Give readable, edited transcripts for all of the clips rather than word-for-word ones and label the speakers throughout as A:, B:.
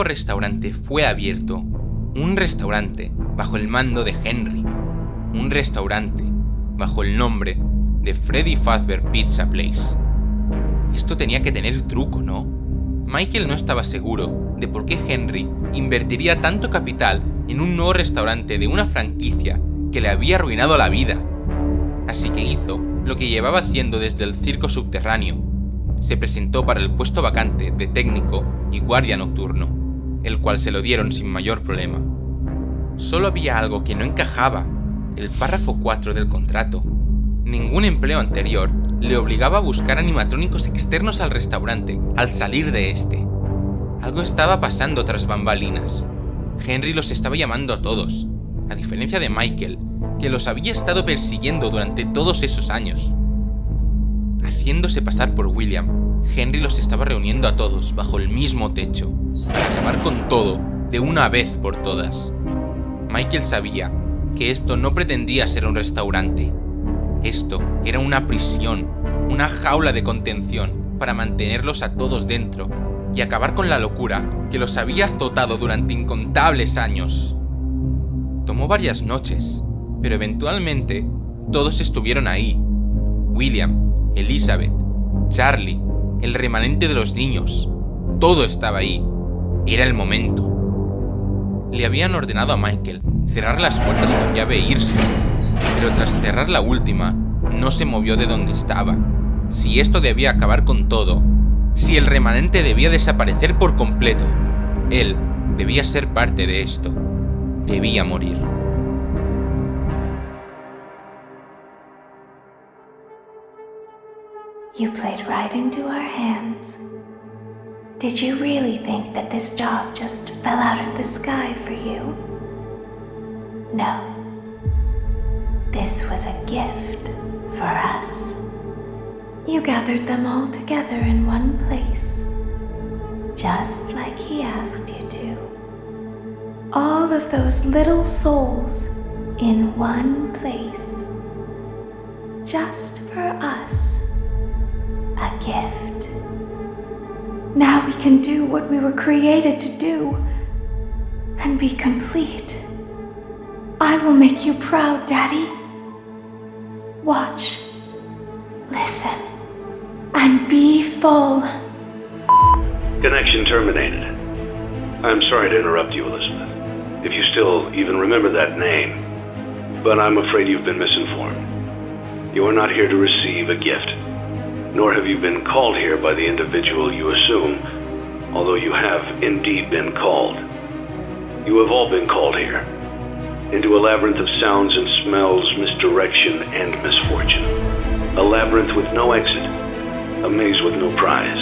A: restaurante fue abierto. Un restaurante bajo el mando de Henry. Un restaurante bajo el nombre de Freddy Fazbear Pizza Place. Esto tenía que tener truco, ¿no? Michael no estaba seguro de por qué Henry invertiría tanto capital en un nuevo restaurante de una franquicia que le había arruinado la vida. Así que hizo lo que llevaba haciendo desde el circo subterráneo. Se presentó para el puesto vacante de técnico y guardia nocturno, el cual se lo dieron sin mayor problema. Solo había algo que no encajaba: el párrafo 4 del contrato. Ningún empleo anterior le obligaba a buscar animatrónicos externos al restaurante al salir de este. Algo estaba pasando tras bambalinas. Henry los estaba llamando a todos, a diferencia de Michael, que los había estado persiguiendo durante todos esos años. Haciéndose pasar por William, Henry los estaba reuniendo a todos bajo el mismo techo, para acabar con todo de una vez por todas. Michael sabía que esto no pretendía ser un restaurante. Esto era una prisión, una jaula de contención para mantenerlos a todos dentro y acabar con la locura que los había azotado durante incontables años. Tomó varias noches, pero eventualmente todos estuvieron ahí. William, Elizabeth, Charlie, el remanente de los niños, todo estaba ahí. Era el momento. Le habían ordenado a Michael cerrar las puertas con llave e irse, pero tras cerrar la última, no se movió de donde estaba. Si esto debía acabar con todo, si el remanente debía desaparecer por completo, él debía ser parte de esto. Debía morir.
B: You played right into our hands. Did you really think that this job just fell out of the sky for you? No. This was a gift for us. You gathered them all together in one place, just like he asked you to. All of those little souls in one place, just for us. A gift. Now we can do what we were created to do and be complete. I will make you proud, Daddy. Watch, listen, and be full.
C: Connection terminated. I'm sorry to interrupt you, Elizabeth, if you still even remember that name, but I'm afraid you've been misinformed. You are not here to receive a gift, nor have you been called here by the individual you assume, although you have indeed been called. You have all been called here, into a labyrinth of sounds and smells, misdirection and misfortune. A labyrinth with no exit, a maze with no prize.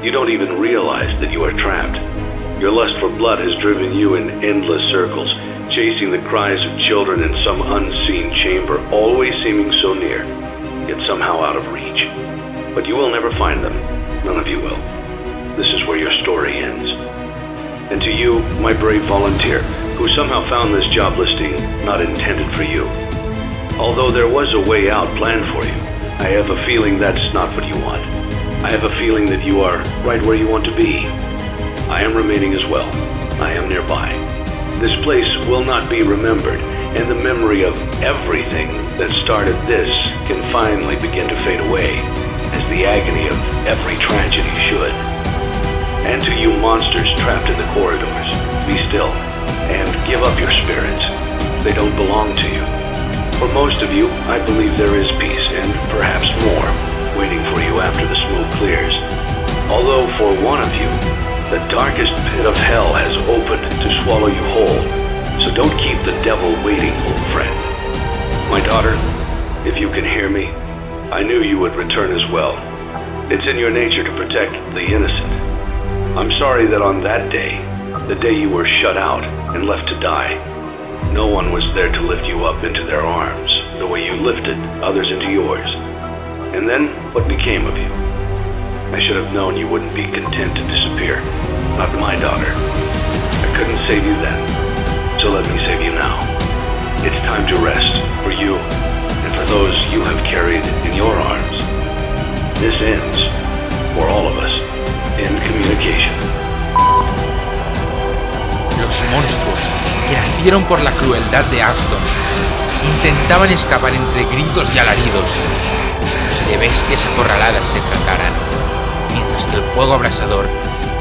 C: You don't even realize that you are trapped. Your lust for blood has driven you in endless circles, chasing the cries of children in some unseen chamber, always seeming so near, yet somehow out of reach. But you will never find them. None of you will. This is where your story ends. And to you, my brave volunteer, who somehow found this job listing not intended for you. Although there was a way out planned for you, I have a feeling that's not what you want. I have a feeling that you are right where you want to be. I am remaining as well. I am nearby. This place will not be remembered, and the memory of everything that started this can finally begin to fade away, as the agony of every tragedy should. And to you monsters trapped in the corridors, be still, and give up your spirits. They don't belong to you. For most of you, I believe there is peace, and perhaps more, waiting for you after the smoke clears. Although for one of you, the darkest pit of hell has opened to swallow you whole, so don't keep the devil waiting, old friend. My daughter, if you can hear me, I knew you would return as well. It's in your nature to protect the innocent. I'm sorry that on that day, the day you were shut out and left to die, no one was there to lift you up into their arms, the way you lifted others into yours. And then, what became of you? I should have known you wouldn't be content to disappear. Not my daughter. I couldn't save you then, so let me save you now. It's time to rest, for you, and for those you have carried in your arms. This ends, for all of us, in communication.
A: Los monstruos, que nacieron por la crueldad de Afton, intentaban escapar entre gritos y alaridos, como si de bestias acorraladas se trataran, mientras que el fuego abrasador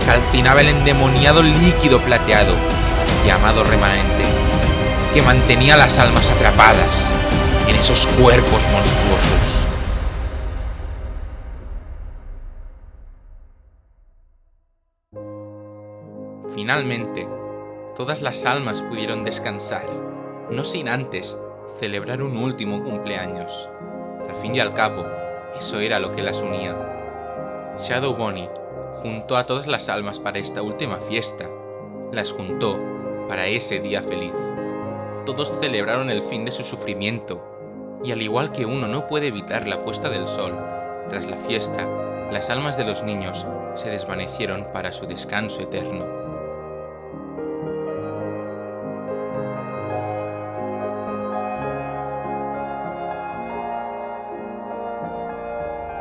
A: calcinaba el endemoniado líquido plateado llamado remanente, que mantenía las almas atrapadas en esos cuerpos monstruosos. Finalmente, todas las almas pudieron descansar, no sin antes celebrar un último cumpleaños. Al fin y al cabo, eso era lo que las unía. Shadow Bonnie juntó a todas las almas para esta última fiesta. Las juntó para ese día feliz. Todos celebraron el fin de su sufrimiento, y al igual que uno no puede evitar la puesta del sol, tras la fiesta, las almas de los niños se desvanecieron para su descanso eterno.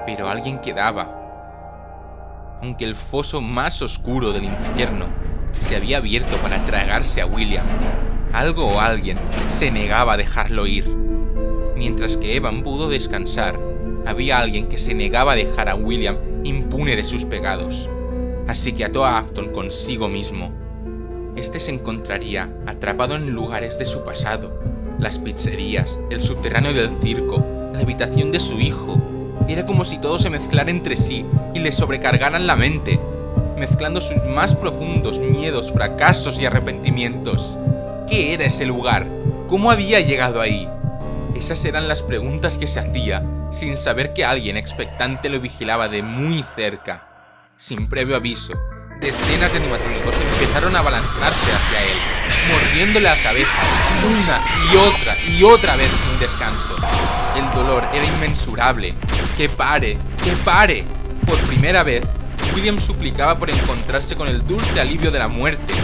A: Pero alguien quedaba. Aunque el foso más oscuro del infierno se había abierto para tragarse a William, algo o alguien se negaba a dejarlo ir. Mientras que Evan pudo descansar, había alguien que se negaba a dejar a William impune de sus pecados. Así que ató a Afton consigo mismo. Este se encontraría atrapado en lugares de su pasado: las pizzerías, el subterráneo del circo, la habitación de su hijo. Era como si todo se mezclara entre sí y le sobrecargaran la mente, mezclando sus más profundos miedos, fracasos y arrepentimientos. ¿Qué era ese lugar? ¿Cómo había llegado ahí? Esas eran las preguntas que se hacía, sin saber que alguien expectante lo vigilaba de muy cerca. Sin previo aviso, decenas de animatrónicos empezaron a abalanzarse hacia él, mordiéndole la cabeza una y otra vez sin descanso. El dolor era inmensurable. ¡Que pare! ¡Que pare! Por primera vez, William suplicaba por encontrarse con el dulce alivio de la muerte.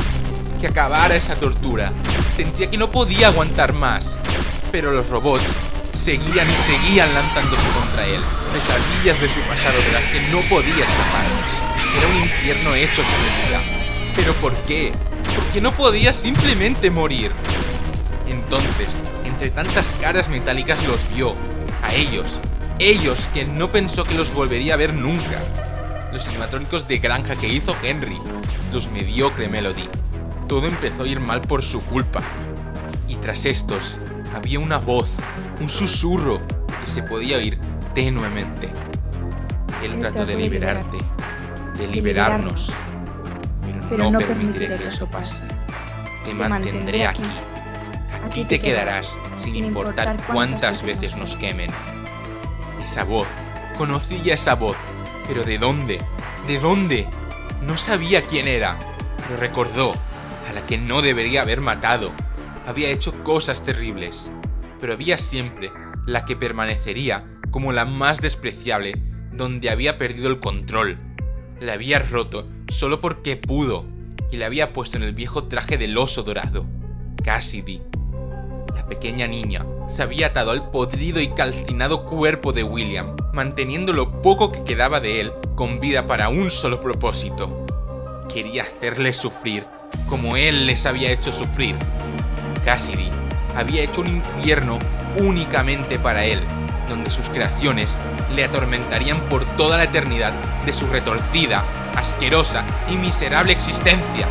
A: Que acabara esa tortura. Sentía que no podía aguantar más. Pero los robots seguían y seguían lanzándose contra él, pesadillas de su pasado de las que no podía escapar. Era un infierno hecho realidad. ¿Pero por qué? ¿Por qué no podía simplemente morir? Entonces, entre tantas caras metálicas los vio, a ellos que no pensó que los volvería a ver nunca. Los animatrónicos de granja que hizo Henry, los mediocre Melody. Todo empezó a ir mal por su culpa. Y tras estos, había una voz, un susurro, que se podía oír tenuemente. Él trató de liberarte, de liberarnos, pero no permitiré que eso pase. Te mantendré aquí. Aquí te quedarás, sin importar cuántas veces nos quemen. Esa voz, conocía esa voz, pero ¿de dónde? ¿De dónde? No sabía quién era, pero recordó a la que no debería haber matado. Había hecho cosas terribles, pero había siempre la que permanecería como la más despreciable, donde había perdido el control. La había roto solo porque pudo, y la había puesto en el viejo traje del oso dorado. Cassidy. La pequeña niña se había atado al podrido y calcinado cuerpo de William, manteniendo lo poco que quedaba de él con vida para un solo propósito. Quería hacerles sufrir como él les había hecho sufrir. Cassidy había hecho un infierno únicamente para él, donde sus creaciones le atormentarían por toda la eternidad de su retorcida, asquerosa y miserable existencia.